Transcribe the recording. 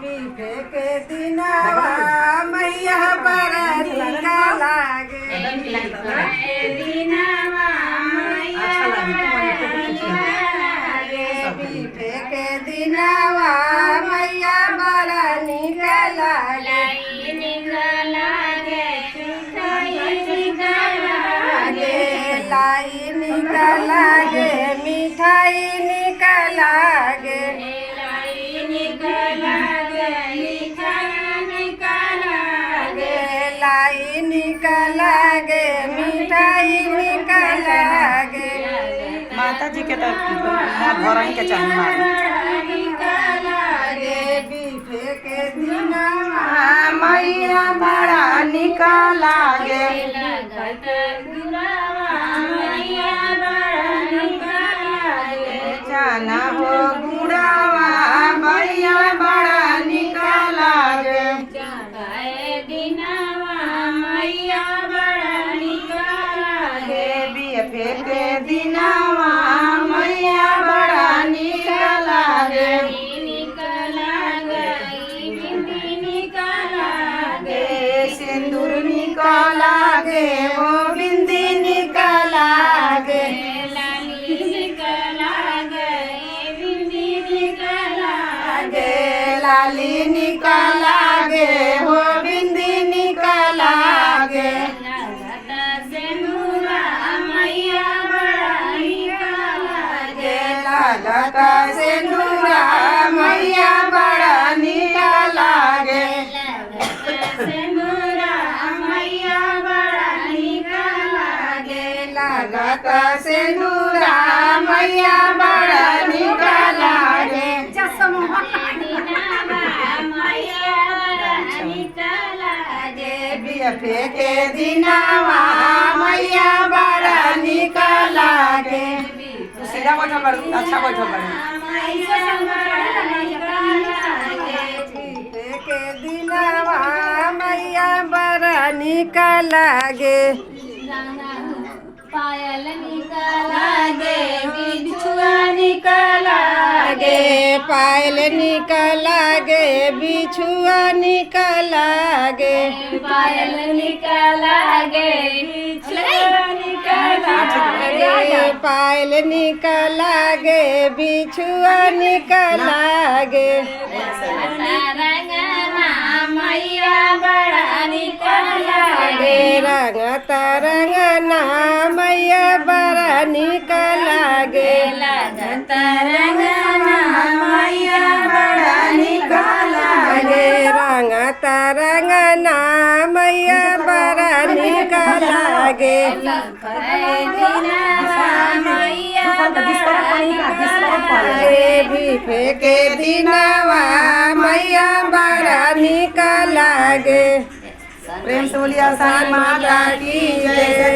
बीफे के दिनवा मैया बड़ा निका लागे दिनवा मैया बीफे के दिनवा मैया बड़ा निका लागे लाई निका लागे मिठाई निका लागे लाई निका लागे मिठाई निका लागे माता जी के तो घर ही के चाहिए बीफे के दिनवा मैया बड़ा निका लागे जाना हो गुड़ावा मैया बड़ा निका लागे बीफे के दिनवा मैया बड़ा निका लागे सिंदूर निका लागे वो बिंदी निका लागे लाली निका लागे वो बिंदी निका लागे लगा से नूरा मैया बड़ा निका लागे लगा से नूरा मैया बड़ा निका लागे बीफे के दिनवा मैया बड़ा निका लागे सीधा बैठो कर अच्छा बैठो कर बीफे के दिनवा मैया बड़ा निका लागे पायल निकालागे बिछुआ निकालागे पायल निका लागे बिछुआ निका लागे पायल निकालागे बिछुआ निकालागे पायल निका लागे बिछुआ निका लागे रंगना मैया बड़ा निकालागे रंग तरंगना मैया बड़ा निका लागे लगत रंगना मैया बड़ा निका लागे रंग तरंगना मैया बड़ा निका लागे बीफे के दिनवा मैया बड़ा निका लागे प्रेम से बोलिए आसान माता की जय।